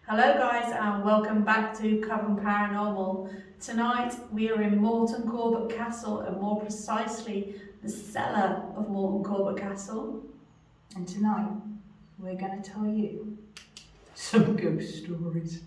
Hello guys and welcome back to M&A Paranormal. Tonight we are in Morton Corbett Castle, and more precisely the cellar of Morton Corbett Castle. And tonight we're going to tell you some ghost stories.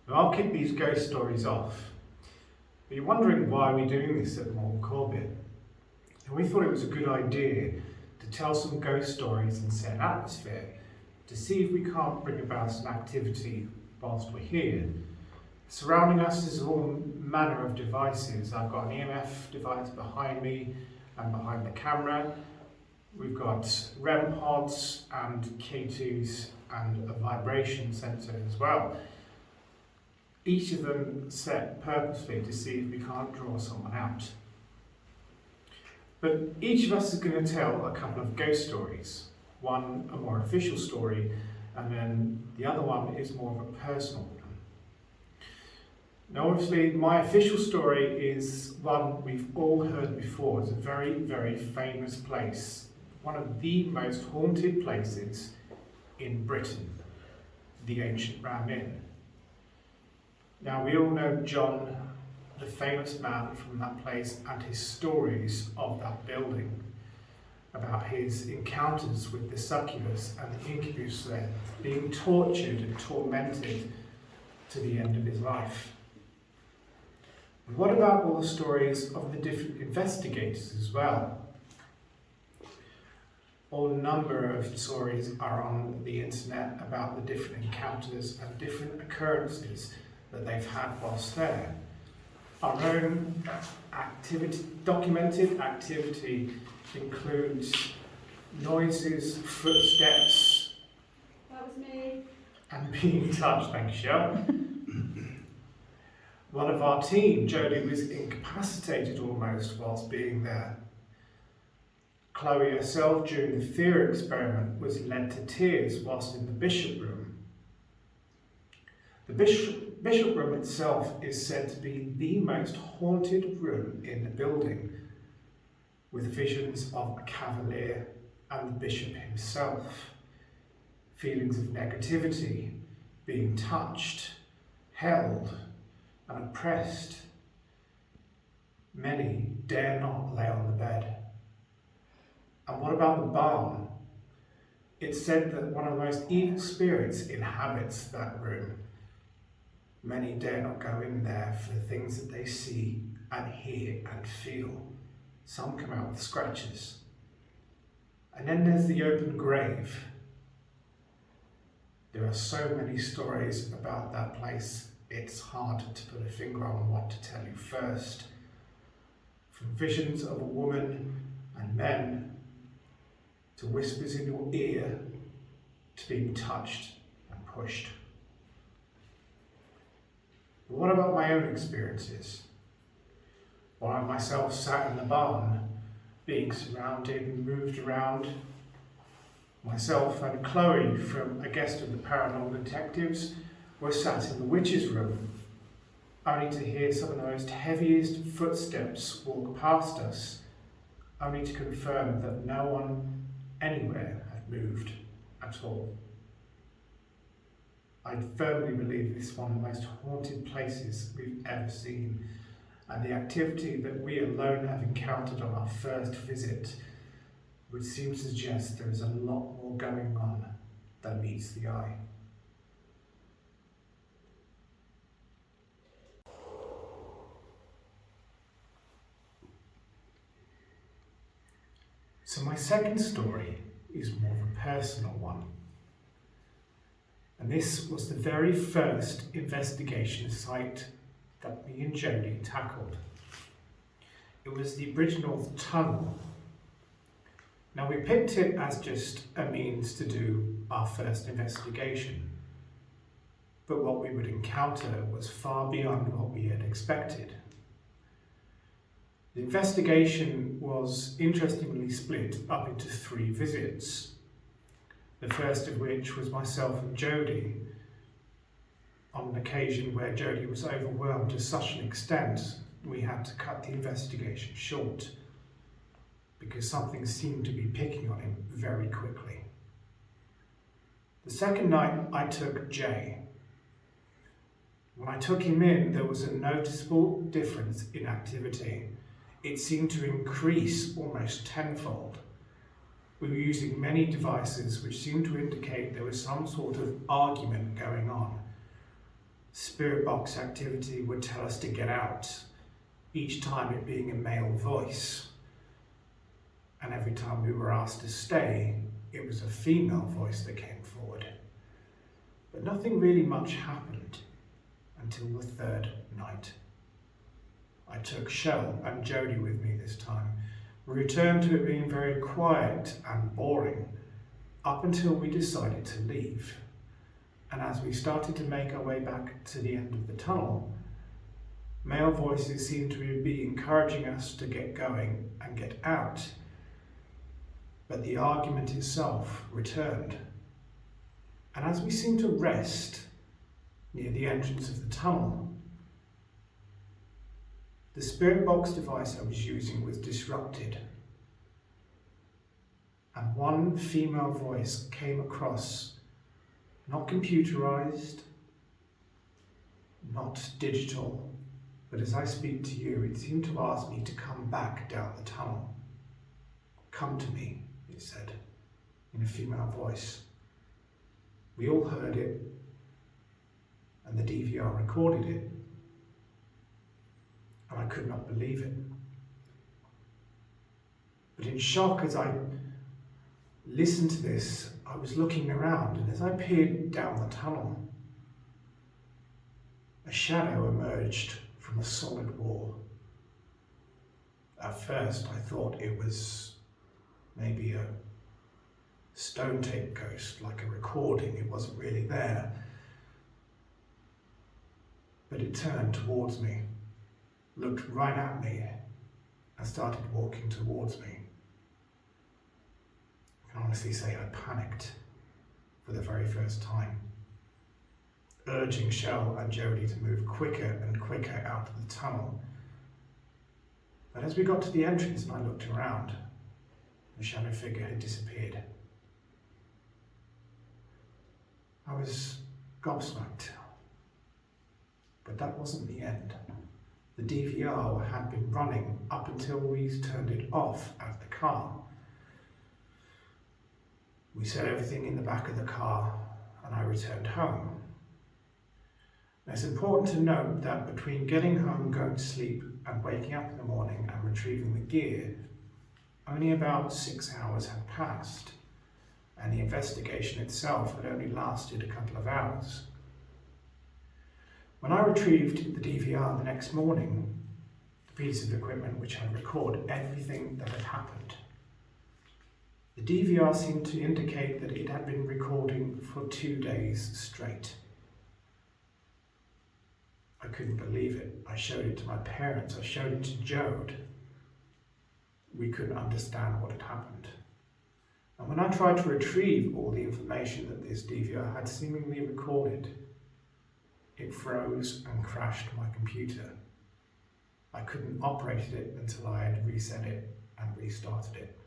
I'll kick these ghost stories off. But you're wondering why we're doing this at Morton Corbett. And we thought it was a good idea to tell some ghost stories and set an atmosphere to see if we can't bring about some activity whilst we're here. Surrounding us is all manner of devices. I've got an EMF device behind me and behind the camera. We've got REM pods and K2s and a vibration sensor as well. Each of them set purposely to see if we can't draw someone out. But each of us is going to tell a couple of ghost stories. One a more official story, and then the other one is more of a personal one. Now obviously my official story is one we've all heard before. It's a very, very famous place. One of the most haunted places in Britain, the ancient Ram Inn. Now we all know John, the famous man from that place, and his stories of that building, about his encounters with the succubus and the incubus there, being tortured and tormented to the end of his life. And what about all the stories of the different investigators as well? All number of stories are on the internet about the different encounters and different occurrences that they've had whilst there. Our own documented activity includes noises, footsteps. That was me. And being touched, thanks, Shell. One of our team, Jodie, was incapacitated almost whilst being there. Chloe herself, during the fear experiment, was led to tears whilst in the bishop room. The bishop room itself is said to be the most haunted room in the building, with visions of a cavalier and the bishop himself, feelings of negativity, being touched, held and oppressed. Many dare not lay on the bed. And what about the barn? It's said that one of the most evil spirits inhabits that room. Many dare not go in there for the things that they see and hear and feel. Some come out with scratches. And then there's the open grave. There are so many stories about that place, it's hard to put a finger on what to tell you first. From visions of a woman and men, to whispers in your ear, to being touched and pushed. But what about my own experiences? While I myself sat in the barn, being surrounded and moved around. Myself and Chloe, from a guest of the Paranormal Detectives, were sat in the witch's room, only to hear some of the most heaviest footsteps walk past us, only to confirm that no one anywhere had moved at all. I firmly believe this is one of the most haunted places we've ever seen, and the activity that we alone have encountered on our first visit would seem to suggest there is a lot more going on than meets the eye. So my second story is more of a personal one. And this was the very first investigation site that me and Jodie tackled. It was the original tunnel. Now we picked it as just a means to do our first investigation, but what we would encounter was far beyond what we had expected. The investigation was interestingly split up into 3 visits, the first of which was myself and Jodie, on an occasion where Jodie was overwhelmed to such an extent we had to cut the investigation short because something seemed to be picking on him very quickly. The second night I took Jay. When I took him in, there was a noticeable difference in activity. It seemed to increase almost tenfold. We were using many devices which seemed to indicate there was some sort of argument going on. Spirit box activity would tell us to get out, each time it being a male voice. And every time we were asked to stay, it was a female voice that came forward. But nothing really much happened until the third night. I took Shell and Jodie with me this time. We returned to it being very quiet and boring up until we decided to leave. And as we started to make our way back to the end of the tunnel, male voices seemed to be encouraging us to get going and get out. But the argument itself returned. And as we seemed to rest near the entrance of the tunnel, the spirit box device I was using was disrupted. And one female voice came across, not computerized, not digital, but as I speak to you, it seemed to ask me to come back down the tunnel. Come to me, it said, in a female voice. We all heard it, and the DVR recorded it, and I could not believe it. But in shock as I listened to this, I was looking around, and as I peered down the tunnel, a shadow emerged from a solid wall. At first I thought it was maybe a stone tape ghost, like a recording. It wasn't really there. But it turned towards me, looked right at me, and started walking towards me. I can honestly say I panicked for the very first time, urging Shell and Jodie to move quicker and quicker out of the tunnel. But as we got to the entrance and I looked around, the shadow figure had disappeared. I was gobsmacked. But that wasn't the end. The DVR had been running up until we turned it off at the car. We set everything in the back of the car and I returned home. Now, it's important to note that between getting home, going to sleep and waking up in the morning and retrieving the gear, only about 6 hours had passed, and the investigation itself had only lasted a couple of hours. When I retrieved the DVR the next morning, the piece of equipment which had recorded everything that had happened, the DVR seemed to indicate that it had been recording for 2 days straight. I couldn't believe it. I showed it to my parents, I showed it to Jode. We couldn't understand what had happened. And when I tried to retrieve all the information that this DVR had seemingly recorded, it froze and crashed my computer. I couldn't operate it until I had reset it and restarted it.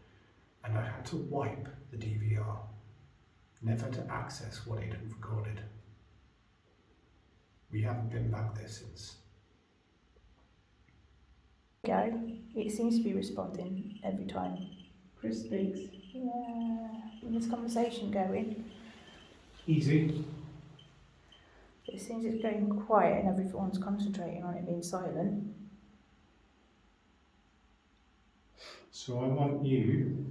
And I had to wipe the DVR, never to access what it had recorded. We haven't been back there since. Go. It seems to be responding every time. Chris speaks. Yeah, in this conversation going. Easy. It seems it's going quiet and everyone's concentrating on it being silent. So I want you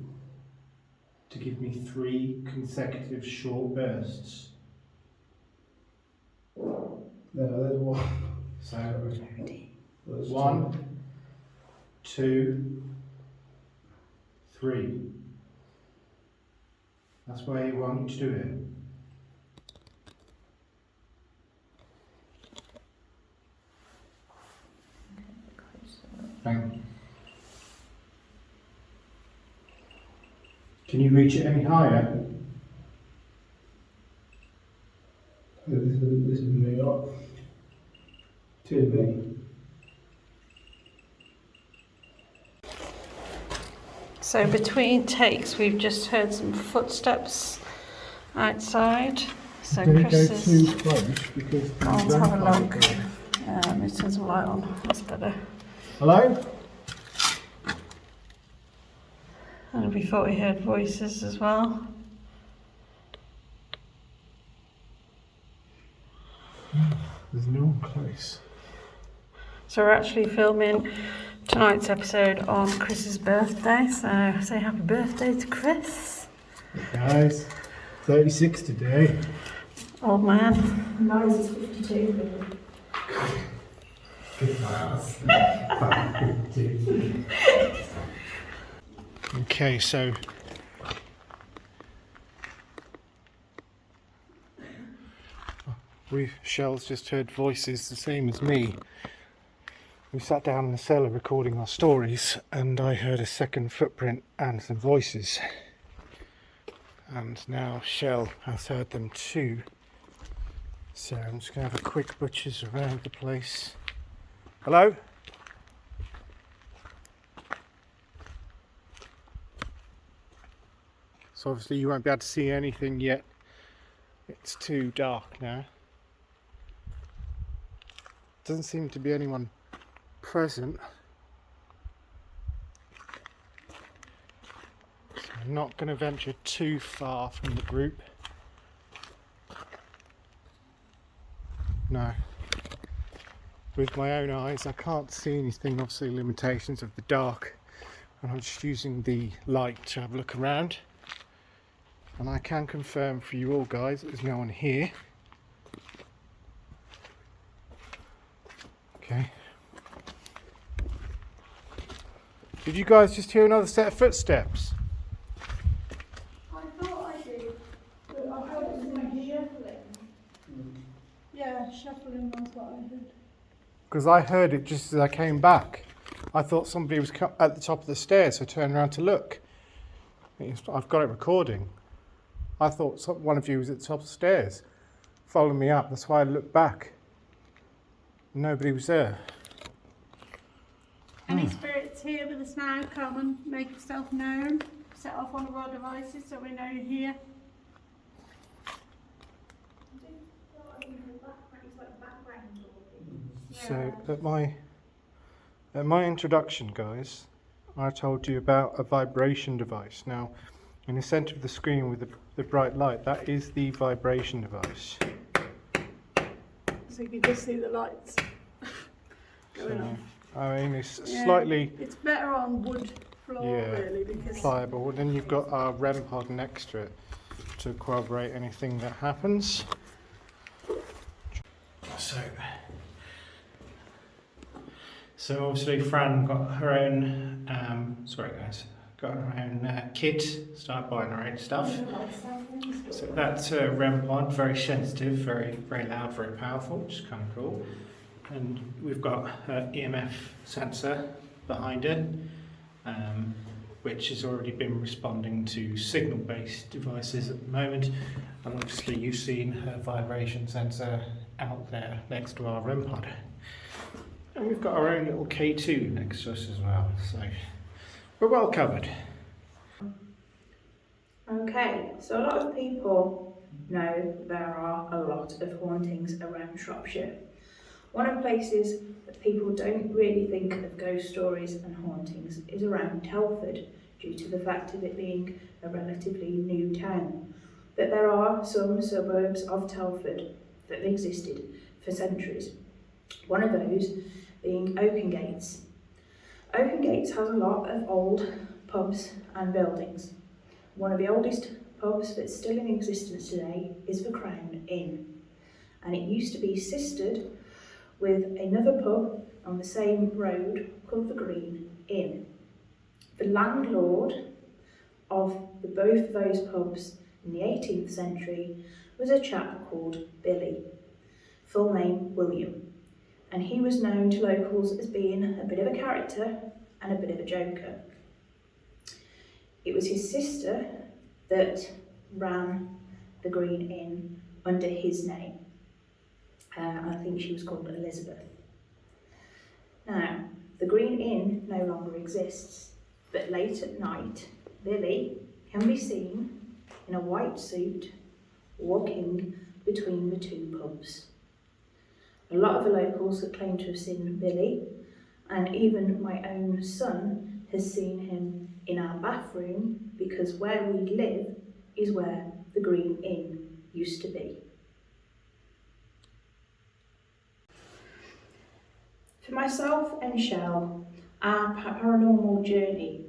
to give me 3 consecutive short bursts. No, there's one. So, 1, 2, 3. That's where you want to do it. Thank you. Can you reach it any higher? This is me up. To me. So between takes, we've just heard some footsteps outside. So Don't Chris go is. too close because the Let's have a grandfather look. goes. Let me turn some light on. That's better. Hello? And we thought we heard voices as well. There's no one close. So we're actually filming tonight's episode on Chris's birthday. So say happy birthday to Chris. Guys, 36 today. Old man. Nice is 52. Good ass. Okay, so Shell's just heard voices the same as me. We sat down in the cellar recording our stories and I heard a second footprint and some voices. And now Shell has heard them too. So I'm just going to have a quick butchers around the place. Hello? So obviously you won't be able to see anything yet. It's too dark now. Doesn't seem to be anyone present. So I'm not going to venture too far from the group. No. With my own eyes I can't see anything, obviously limitations of the dark. And I'm just using the light to have a look around. And I can confirm for you all guys that there's no one here. Okay. Did you guys just hear another set of footsteps? I thought I did, but I heard it was like shuffling. Yeah, shuffling was what I heard. Because I heard it just as I came back. I thought somebody was at the top of the stairs, so I turned around to look. I've got it recording. I thought one of you was at the top of the stairs, following me up. That's why I looked back. Nobody was there. Any spirits here with us now? Come and make yourself known. Set off one of our devices so we know you're here. So at my introduction, guys, I told you about a vibration device. Now, in the centre of the screen with the bright light, that is the vibration device. So you can just see the lights going on. I mean, it's Yeah, slightly it's better on wood floor really because pliable. Then you've got our REM pod next to it to corroborate anything that happens. So obviously Fran got her own, got her own kit, started buying her own stuff. So that's a REM pod, very sensitive, very, very loud, very powerful, which is kind of cool. And we've got an EMF sensor behind it, which has already been responding to signal-based devices at the moment. And obviously you've seen her vibration sensor out there next to our REM pod. And we've got our own little K2 next to us as well, so we're well covered. Okay, so a lot of people know there are a lot of hauntings around Shropshire. One of the places that people don't really think of ghost stories and hauntings is around Telford, due to the fact of it being a relatively new town. But there are some suburbs of Telford that have existed for centuries. One of those being Oakengates. Oakengates has a lot of old pubs and buildings. one of the oldest pubs that's still in existence today is the Crown Inn, and it used to be sistered with another pub on the same road called the Green Inn. The landlord of both of those pubs in the 18th century was a chap called Billy, full name William, and he was known to locals as being a bit of a character and a bit of a joker. It was his sister that ran the Green Inn under his name. I think she was called Elizabeth. Now, the Green Inn no longer exists, but late at night, Billy can be seen in a white suit walking between the two pubs. A lot of the locals that claim to have seen Billy, and even my own son has seen him in our bathroom, because where we live is where the Green Inn used to be. For myself and Shell, our paranormal journey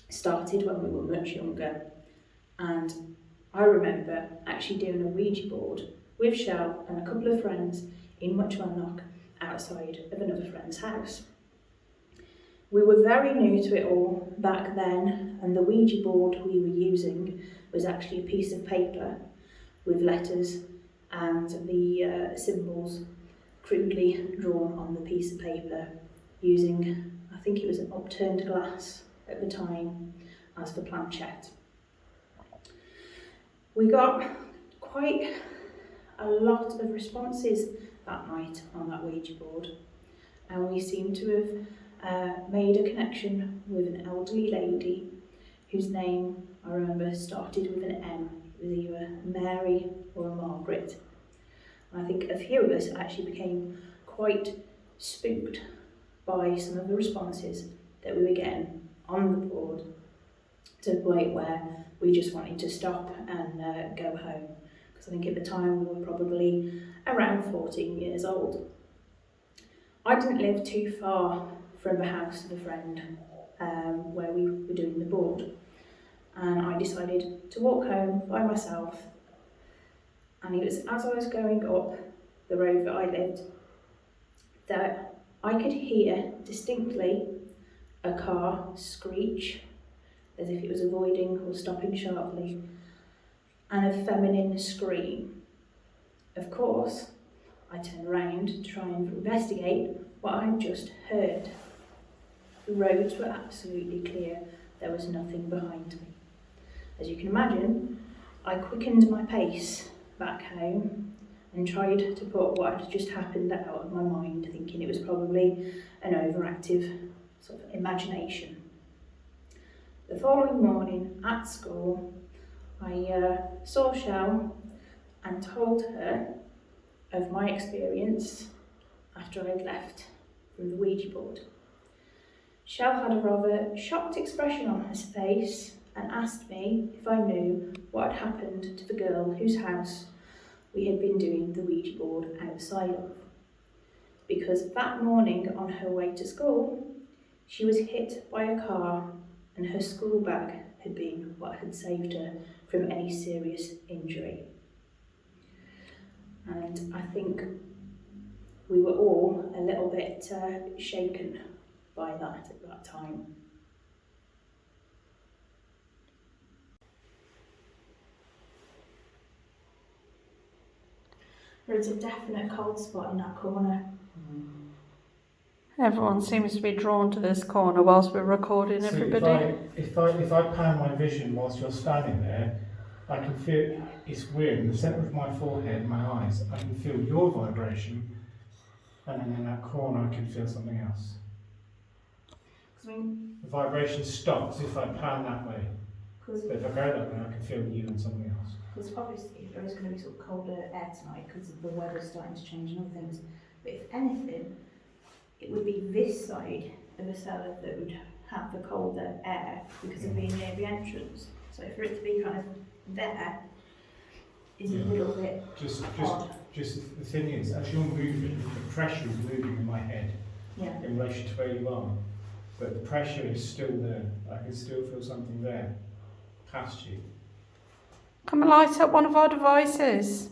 started when we were much younger, and I remember actually doing a Ouija board with Shell and a couple of friends in Muchlannock outside of another friend's house. We were very new to it all back then, and the Ouija board we were using was actually a piece of paper with letters and the symbols crudely drawn on the piece of paper using, I think it was an upturned glass at the time, as the planchette. We got quite a lot of responses that night on that Ouija board, and we seemed to have made a connection with an elderly lady whose name I remember started with an M. It was either Mary or a Margaret. And I think a few of us actually became quite spooked by some of the responses that we were getting on the board, to the point where we just wanted to stop and go home, because I think at the time we were probably around 14 years old. I didn't live too far from the house of a friend where we were doing the board, and I decided to walk home by myself, and it was as I was going up the road that I lived that I could hear distinctly a car screech as if it was avoiding or stopping sharply, and a feminine scream. Of course, I turned around to try and investigate what I'd just heard. The roads were absolutely clear, there was nothing behind me. As you can imagine, I quickened my pace back home and tried to put what had just happened out of my mind, thinking it was probably an overactive sort of imagination. The following morning at school, I saw Shell and told her of my experience after I'd left from the Ouija board. Shell had a rather shocked expression on her face and asked me if I knew what had happened to the girl whose house we had been doing the Ouija board outside of. Because that morning on her way to school, she was hit by a car and her school bag had been what had saved her from any serious injury. And I think we were all a little bit shaken by that at that time. There's a definite cold spot in that corner. Everyone seems to be drawn to this corner whilst we're recording, So everybody. if I pan my vision whilst you're standing there, I can feel, it's weird, in the centre of my forehead, my eyes, I can feel your vibration, and then in that corner I can feel something else. I mean, The vibration stops if I pan that way. because But if I go that way, I can feel you and something else. obviously there is going to be sort of colder air tonight because the weather's starting to change and other things. But if anything, it would be this side of the cellar that would have the colder air because of being near the entrance. So for it to be kind of there is a little bit odd. Just the thing is, as you're moving, the pressure is moving in my head Yeah. in relation to where you are. But the pressure is still there. I can still feel something there. past you. Come and light up one of our devices.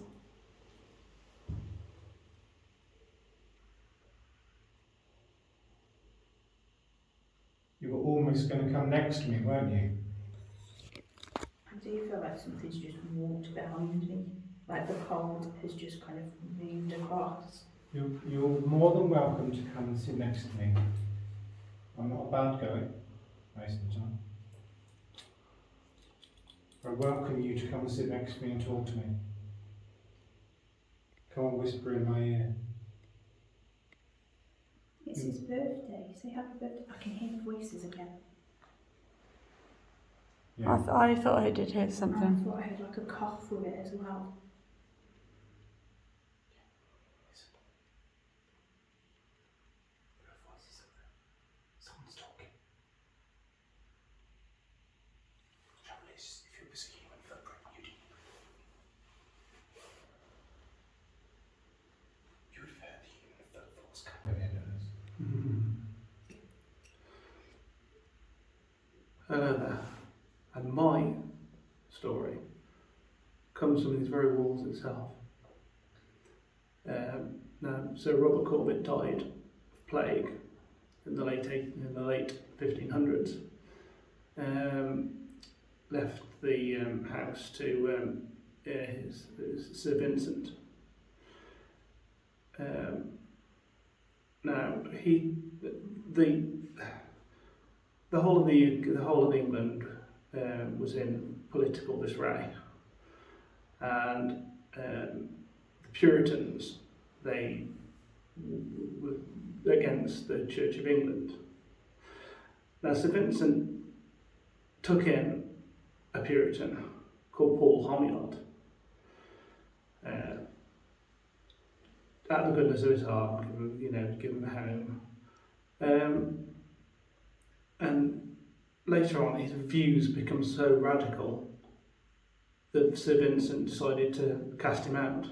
You were almost going to come next to me, weren't you? I do feel like something's just walked behind me, like the cold has just kind of moved across. You're more than welcome to come and sit next to me. I'm not a bad guy, most of the time. I welcome you to come and sit next to me and talk to me. Come and whisper in my ear. It's his birthday. Say happy birthday. I can hear voices again. Yeah. I thought I did hear I something. thought I heard like a cough with it as well. Someone's talking. The trouble is, if it was a human footprint, you would have heard the human footfalls coming in. Hello there. And my story comes from these very walls itself. Now, Sir Robert Corbett died of plague in the late 1500s. Left the house to his Sir Vincent. Now the whole of England was in political disarray, and the Puritans, they were against the Church of England. Now Sir Vincent took in a Puritan called Paul Homyard. Out of the goodness of his heart, give him a home. And later on, his views become so radical that Sir Vincent decided to cast him out.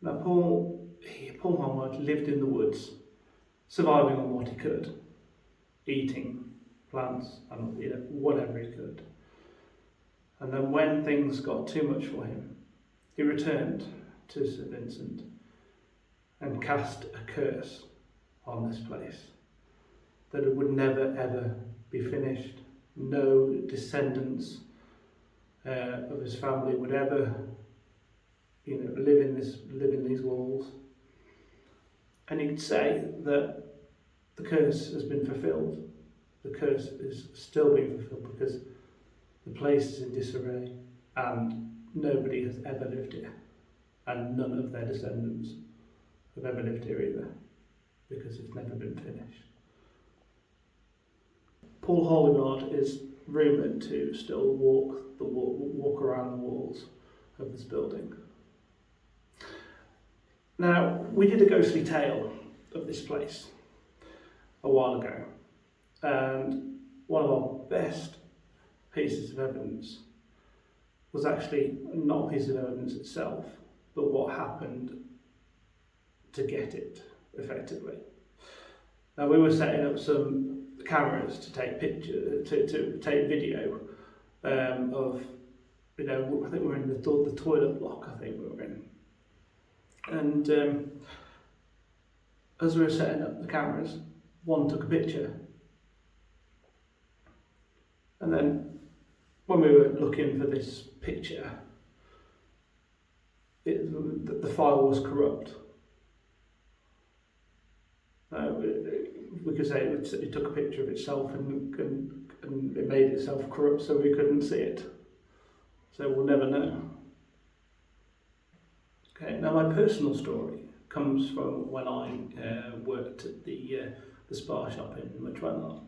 Now, Paul Homyard lived in the woods, surviving on what he could, eating plants and whatever he could. And then when things got too much for him, he returned to Sir Vincent and cast a curse on this place that it would never ever be finished. No descendants of his family would ever, live in these walls. And you could say that the curse has been fulfilled. The curse is still being fulfilled because the place is in disarray and nobody has ever lived here, and none of their descendants have ever lived here either, because it's never been finished. Paul Homyard is rumoured to still walk around the walls of this building. Now, we did a ghostly tale of this place a while ago, and one of our best pieces of evidence was actually not a piece of evidence itself, but what happened to get it, effectively. Now, we were setting up some cameras to take to take video of, I think we were in the toilet block, I think we were in. And as we were setting up the cameras, one took a picture. And then when we were looking for this picture, the file was corrupt. We could say it took a picture of itself and it made itself corrupt so we couldn't see it. So we'll never know. Okay, now my personal story comes from when I worked at the spa shop in Morton.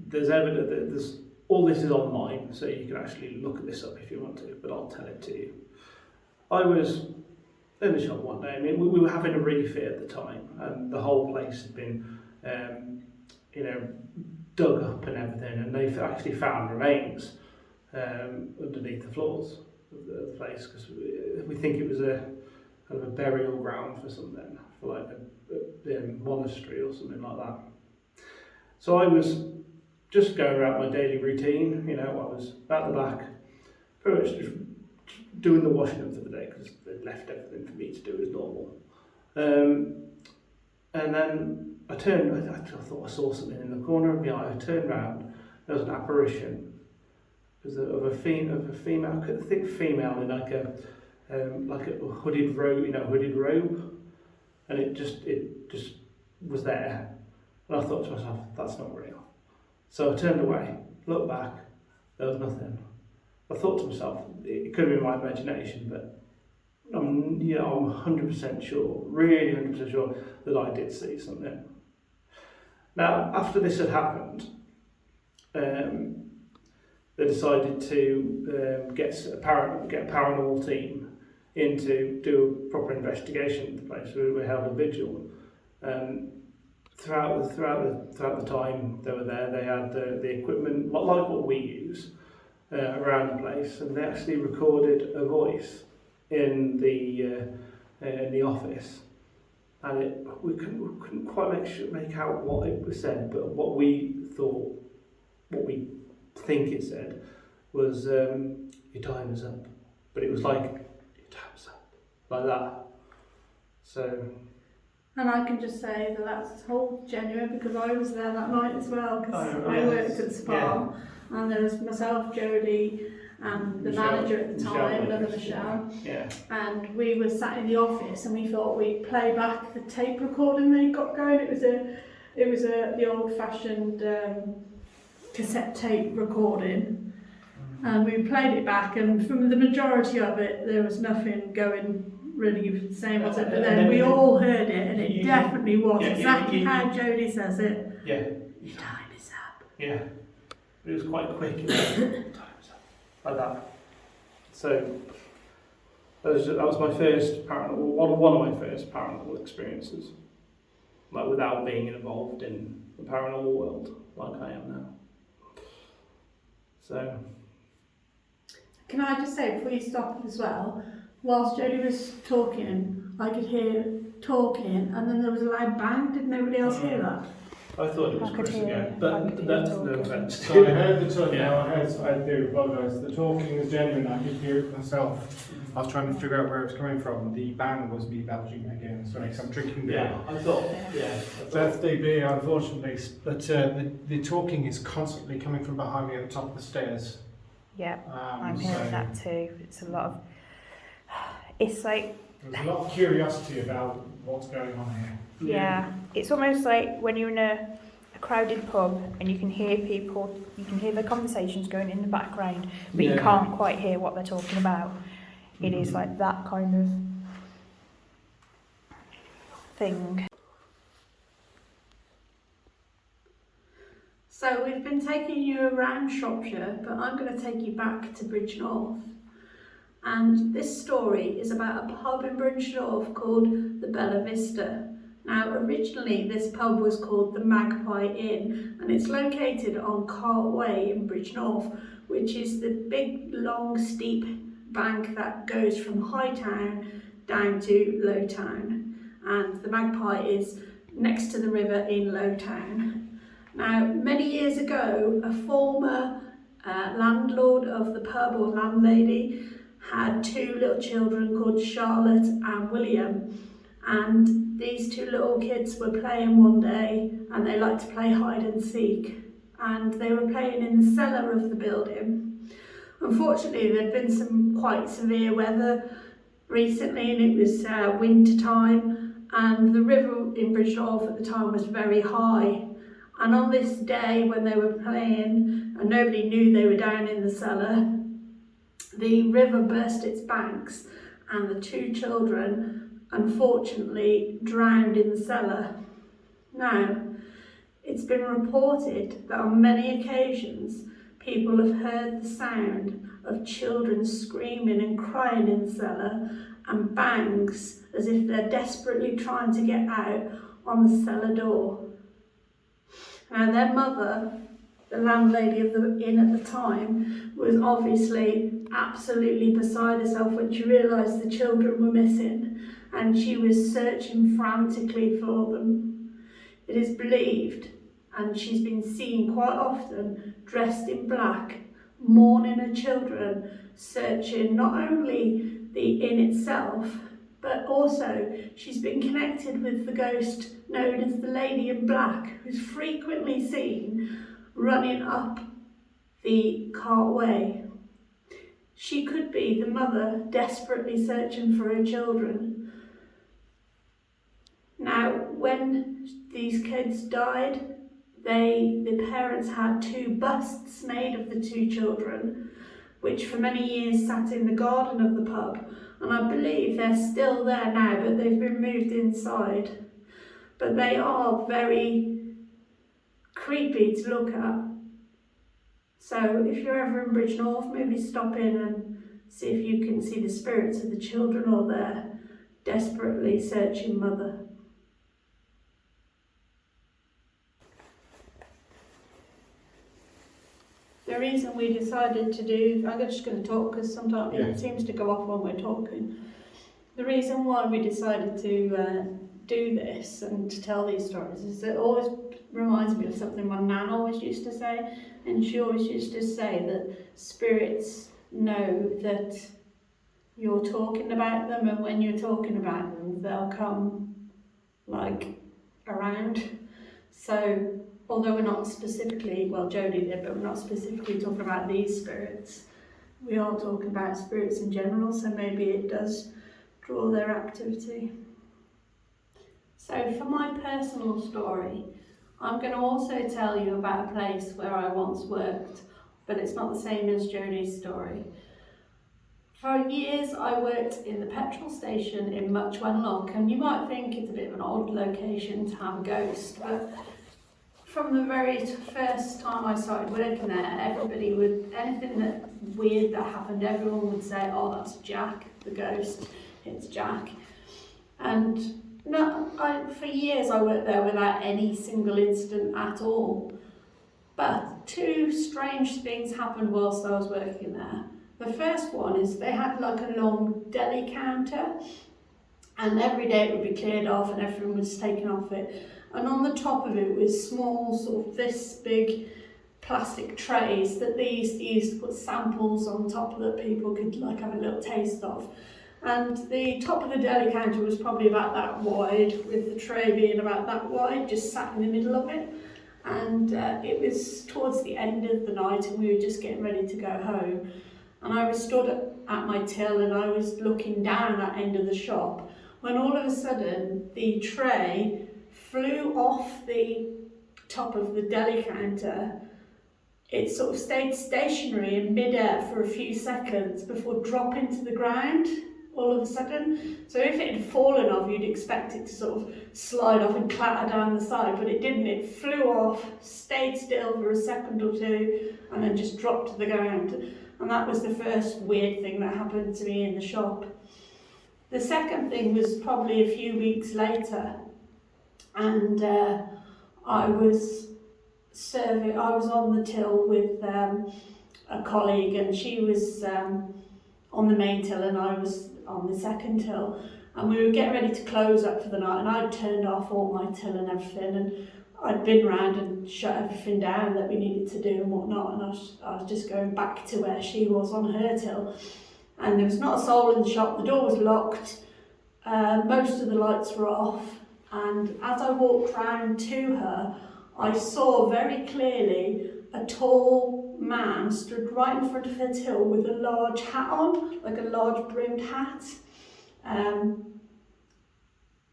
There's evidence, all this is online, so you can actually look at this up if you want to, but I'll tell it to you. I was in the shop one day. I mean, we were having a refit at the time, and the whole place had been, dug up and everything, and they actually found remains underneath the floors of the place, because we think it was a kind of a burial ground for something, for like a monastery or something like that. So I was just going around my daily routine. You know, I was at the back, pretty much just doing the washing up for the day because they'd left everything for me to do as normal. And then I thought I saw something in the corner of my eye. I turned round, there was an apparition. It was of a female, I think female in like a hooded robe, and it just was there. And I thought to myself, that's not real. So I turned away, looked back, there was nothing. I thought to myself, it could have been my imagination, but I'm 100% sure, really 100% sure that I did see something. Now, after this had happened, they decided to get a paranormal team in to do a proper investigation of the place. We held a vigil. Throughout the time they were there, they had the equipment like what we use around the place, and they actually recorded a voice in the office, and we couldn't quite make out what it was said, but what we think it said was your time is up, but it was like your time's up, like that. So. And I can just say that that's all genuine because I was there that night as well because I worked at the spa, and there was myself, Jodie, and the manager at the time, another Michelle. Yeah. And we were sat in the office and we thought we'd play back the tape recording they got going. It was the old-fashioned cassette tape recording, and we played it back, and from the majority of it there was nothing going really the same as it, but then we all heard it, and it definitely was exactly how Jodie says it. Yeah. Your time is up. Yeah. It was quite quick. Time's up. Like that. So that was my first paranormal, one of my first paranormal experiences, like without being involved in the paranormal world like I am now. So. Can I just say before you stop as well? Whilst Jodie was talking, I could hear talking, and then there was a loud bang. Did nobody else hear that? I thought it was Chris again, but that's no offence. So I heard the talking, I do apologise. The talking was genuine, I could hear it myself. I was trying to figure out where it was coming from. The bang was me belching again, so I'm drinking beer. Yeah, I thought, Birthday beer, unfortunately, but the talking is constantly coming from behind me at the top of the stairs. Yeah, I'm hearing that too. It's a lot of. It's like. There's a lot of curiosity about what's going on here. Yeah, it's almost like when you're in a crowded pub and you can hear people, you can hear the conversations going in the background, but you can't quite hear what they're talking about. It is like that kind of thing. So we've been taking you around Shropshire, but I'm going to take you back to Bridgnorth. And this story is about a pub in Bridgnorth called the Bella Vista. Now, originally this pub was called the Magpie Inn, and it's located on Cart Way in Bridgnorth, which is the big, long, steep bank that goes from High Town down to Low Town. And the Magpie is next to the river in Low Town. Now, many years ago, a former landlord of the pub, or landlady, had two little children called Charlotte and William, and these two little kids were playing one day, and they liked to play hide and seek, and they were playing in the cellar of the building. Unfortunately, there'd been some quite severe weather recently, and it was winter time, and the river in Bridgnorth at the time was very high. And on this day when they were playing, and nobody knew they were down in the cellar, the river burst its banks, and the two children unfortunately drowned in the cellar. Now, it's been reported that on many occasions people have heard the sound of children screaming and crying in the cellar, and bangs as if they're desperately trying to get out on the cellar door. Now, their mother, the landlady of the inn at the time, was obviously absolutely beside herself when she realised the children were missing, and she was searching frantically for them. It is believed, and she's been seen quite often dressed in black, mourning her children, searching not only the inn itself, but also she's been connected with the ghost known as the Lady in Black, who's frequently seen running up the cartway. She could be the mother desperately searching for her children. Now, when these kids died, the parents had 2 busts made of the 2 children, which for many years sat in the garden of the pub, and I believe they're still there now, but they've been moved inside. But they are very creepy to look at. So if you're ever in Bridgnorth, maybe stop in and see if you can see the spirits of the children or their desperately searching mother. The reason we decided to do, I'm just going to talk because sometimes it seems to go off when we're talking. The reason why we decided to do this and to tell these stories is it always reminds me of something my nan always used to say, and she always used to say that spirits know that you're talking about them, and when you're talking about them they'll come like around. So although we're not specifically, well Jodie did, but we're not specifically talking about these spirits, we are talking about spirits in general, so maybe it does draw their activity. So for my personal story, I'm going to also tell you about a place where I once worked, but it's not the same as Jodie's story. For years I worked in the petrol station in Much Wenlock, and you might think it's a bit of an odd location to have a ghost, but from the very first time I started working there, everybody would, anything that weird that happened, everyone would say, oh, that's Jack, the ghost, it's Jack. And for years I worked there without any single incident at all. But 2 strange things happened whilst I was working there. The first one is they had like a long deli counter, and every day it would be cleared off and everything was taken off it. And on the top of it was small, sort of this big plastic trays that they used to put samples on top that people could like have a little taste of. And the top of the deli counter was probably about that wide, with the tray being about that wide, just sat in the middle of it. And it was towards the end of the night and we were just getting ready to go home. And I was stood at my till and I was looking down that end of the shop, when all of a sudden the tray flew off the top of the deli counter. It sort of stayed stationary in mid-air for a few seconds before dropping to the ground all of a sudden. So if it had fallen off, you'd expect it to sort of slide off and clatter down the side, but it didn't. It flew off, stayed still for a second or 2, and then just dropped to the ground. And that was the first weird thing that happened to me in the shop. The second thing was probably a few weeks later, and I was on the till with a colleague, and she was on the main till and I was on the second till, and we were getting ready to close up for the night, and I'd turned off all my till and everything, and I'd been round and shut everything down that we needed to do and whatnot, and I was just going back to where she was on her till, and there was not a soul in the shop. The door was locked, most of the lights were off, and as I walked round to her, I saw very clearly a tall man stood right in front of her till with a large hat on, like a large brimmed hat.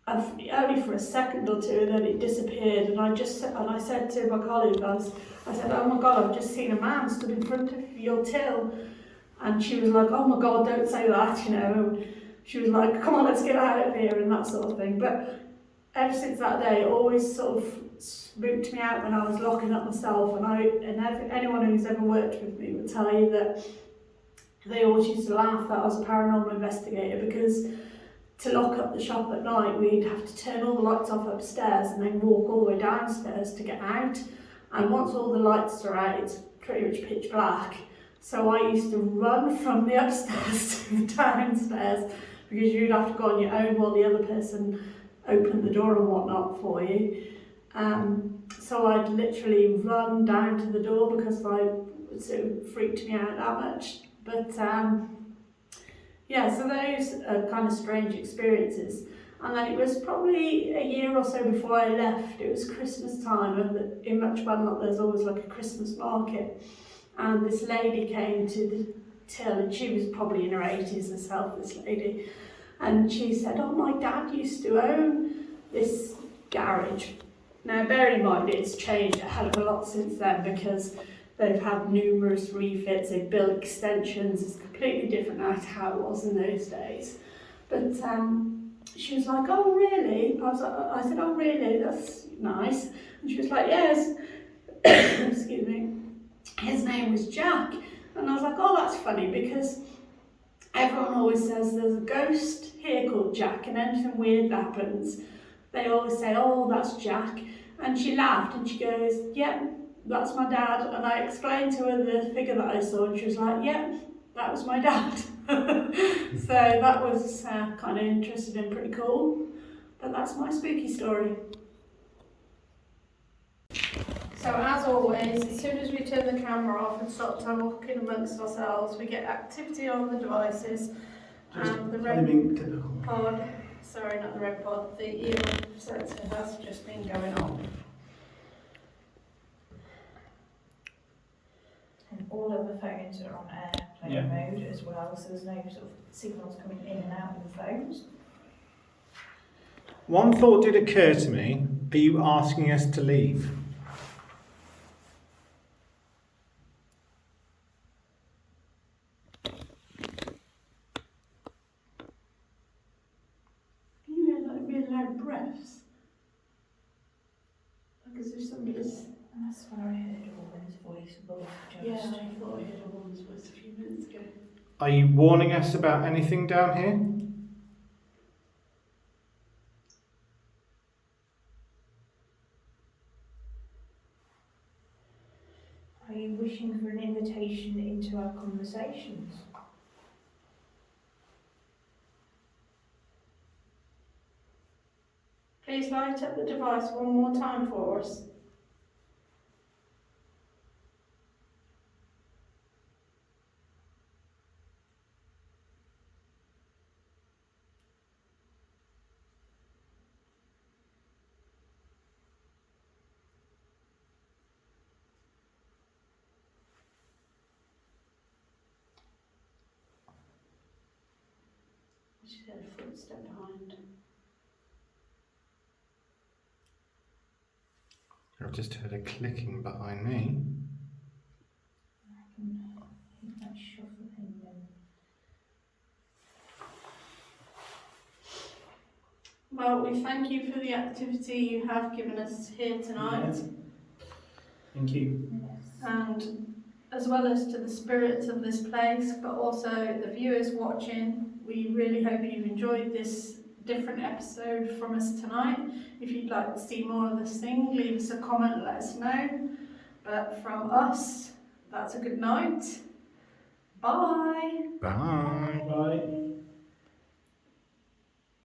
Only for a second or 2, and then it disappeared. And I said to my colleague, I said, oh my God, I've just seen a man stood in front of your till. And she was like, oh my God, don't say that, you know. She was like, come on, let's get out of here, and that sort of thing. But ever since that day, it always sort of spooked me out when I was locking up myself, and anyone who's ever worked with me would tell you that they always used to laugh that I was a paranormal investigator, because to lock up the shop at night we'd have to turn all the lights off upstairs and then walk all the way downstairs to get out, and once all the lights are out it's pretty much pitch black, so I used to run from the upstairs to the downstairs because you'd have to go on your own while the other person opened the door and whatnot for you. So I'd literally run down to the door because it freaked me out that much. But yeah, so those are kind of strange experiences. And then it was probably a year or so before I left. It was Christmas time, and in Muchbudlock there's always like a Christmas market. And this lady came to the till, and she was probably in her 80s herself, this lady. And she said, "Oh, my dad used to own this garage." Now, bearing in mind, it's changed a hell of a lot since then because they've had numerous refits, they've built extensions, it's completely different now to how it was in those days. But she was like, "Oh, really?" I said, "Oh, really? That's nice." And she was like, "Yes." Excuse me. His name was Jack. And I was like, "Oh, that's funny because everyone always says there's a ghost here called Jack, and anything weird happens, they always say, 'Oh, that's Jack.'" And she laughed and she goes, "Yep, that's my dad." And I explained to her the figure that I saw, and she was like, "Yep, that was my dad." So that was kind of interesting and pretty cool. But that's my spooky story. So as always, as soon as we turn the camera off and start talking amongst ourselves, we get activity on the devices. Just The claiming red typical. pod, sorry, not the red pod, the ear sensor has just been going on. And all of the phones are on airplane mode as well, so there's no sort of signals coming in and out of the phones. One thought did occur to me. Are you asking us to leave? Can you hear like really loud breaths? Like as if somebody's... And that's when I heard a woman's voice above just. Yeah, I thought I heard a woman's voice a few minutes ago. Are you warning us about anything down here? Are you wishing for an invitation into our conversations? Please light up the device one more time for us. She heard a footstep behind. I've just heard a clicking behind me. I think that's shuffling then. Well, we thank you for the activity you have given us here tonight. Thank you. Yes. And as well as to the spirits of this place, but also the viewers watching, we really hope you've enjoyed this different episode from us tonight. If you'd like to see more of this thing, leave us a comment and let us know. But from us, that's a good night. Bye. Bye. Bye.